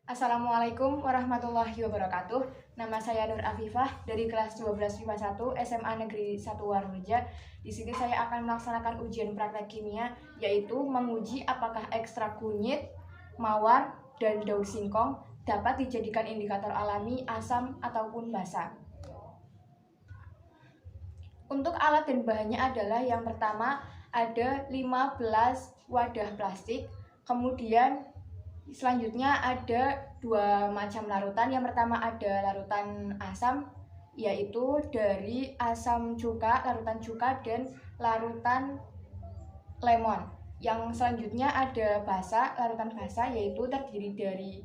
Assalamualaikum warahmatullahi wabarakatuh. Nama saya Nur Afifah dari kelas 12 MIPA 1 SMA Negeri 1 Warureja. Di sini saya akan melaksanakan ujian praktek kimia, yaitu menguji apakah ekstrak kunyit, mawar, dan daun singkong dapat dijadikan indikator alami asam ataupun basa. Untuk alat dan bahannya adalah yang pertama ada 15 wadah plastik, kemudian selanjutnya ada dua macam larutan. Yang pertama ada larutan asam, yaitu dari asam cuka, larutan cuka, dan larutan lemon. Yang selanjutnya ada basa, larutan basa, yaitu terdiri dari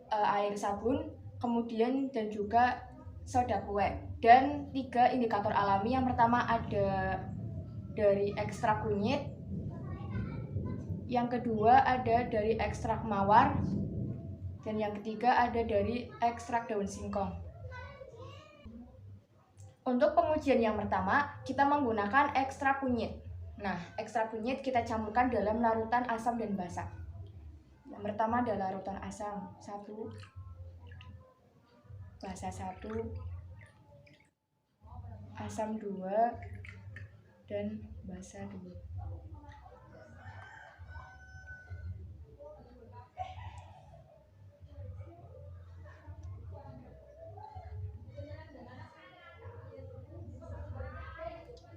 air sabun, kemudian dan juga soda kue. Dan 3 indikator alami. Yang pertama ada dari ekstrak kunyit, yang kedua ada dari ekstrak mawar, dan yang ketiga ada dari ekstrak daun singkong. Untuk pengujian yang pertama, kita menggunakan ekstrak kunyit. Nah, ekstrak kunyit kita campurkan dalam larutan asam dan basa. Yang pertama adalah larutan asam 1, basa 1, asam 2, dan basa 2.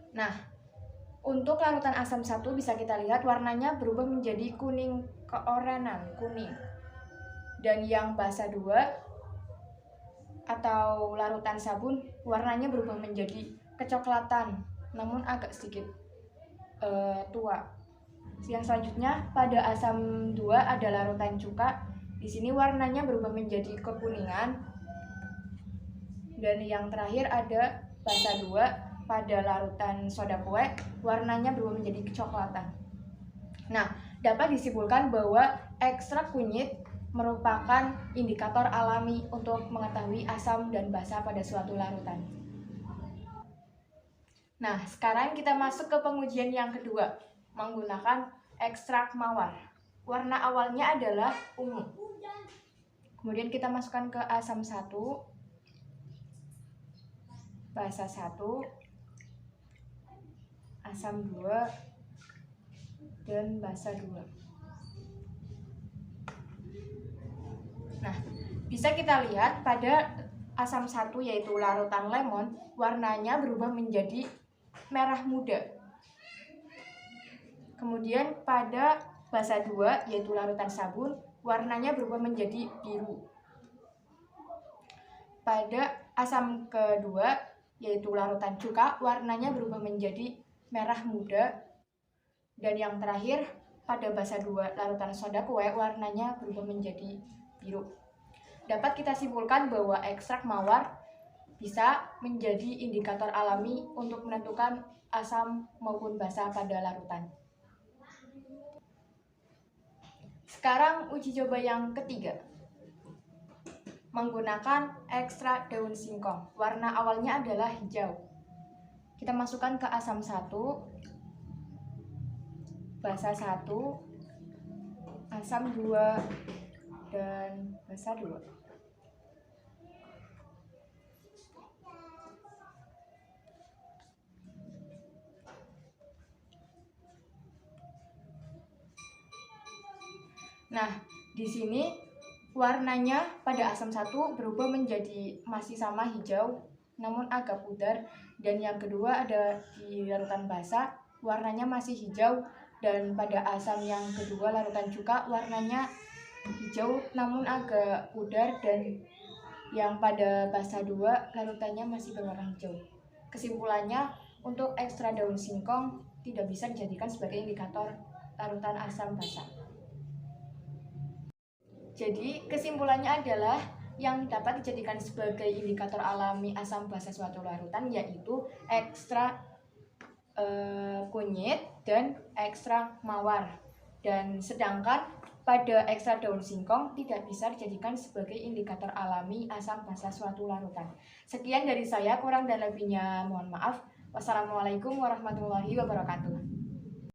Nah, untuk larutan asam 1 bisa kita lihat warnanya berubah menjadi kuning keorenan, kuning. Dan yang basa 2 atau larutan sabun warnanya berubah menjadi kecoklatan, namun agak sedikit tua. Yang selanjutnya pada asam 2 ada larutan cuka. Di sini warnanya berubah menjadi kekuningan. Dan yang terakhir ada basa 2 pada larutan soda kue, warnanya berubah menjadi kecoklatan. Nah, dapat disimpulkan bahwa ekstrak kunyit merupakan indikator alami untuk mengetahui asam dan basa pada suatu larutan. Nah, sekarang kita masuk ke pengujian yang kedua, menggunakan ekstrak mawar. Warna awalnya adalah ungu. Kemudian kita masukkan ke asam 1, basa 1, asam 2, dan basa 2. Nah, bisa kita lihat pada asam 1 yaitu larutan lemon, warnanya berubah menjadi merah muda. Kemudian pada basa 2 yaitu larutan sabun, warnanya berubah menjadi biru. Pada asam kedua yaitu larutan cuka, warnanya berubah menjadi merah muda. Dan yang terakhir pada basa 2 larutan soda kue, warnanya berubah menjadi biru. Dapat kita simpulkan bahwa ekstrak mawar bisa menjadi indikator alami untuk menentukan asam maupun basa pada larutan. Sekarang uji coba yang ketiga, menggunakan ekstrak daun singkong. Warna awalnya adalah hijau. Kita masukkan ke asam 1, basa 1, asam 2, dan basa 2. Nah, di sini warnanya pada asam 1 berubah menjadi masih sama hijau, namun agak pudar. Dan yang kedua ada di larutan basa, warnanya masih hijau. Dan pada asam yang kedua larutan cuka, warnanya hijau namun agak pudar. Dan yang pada basa 2 larutannya masih berwarna hijau. Kesimpulannya, untuk ekstrak daun singkong tidak bisa dijadikan sebagai indikator larutan asam basa. Jadi kesimpulannya adalah yang dapat dijadikan sebagai indikator alami asam basa suatu larutan yaitu ekstrak kunyit dan ekstrak mawar. Dan sedangkan pada ekstrak daun singkong tidak bisa dijadikan sebagai indikator alami asam basa suatu larutan. Sekian dari saya, kurang dan lebihnya mohon maaf. Wassalamualaikum warahmatullahi wabarakatuh.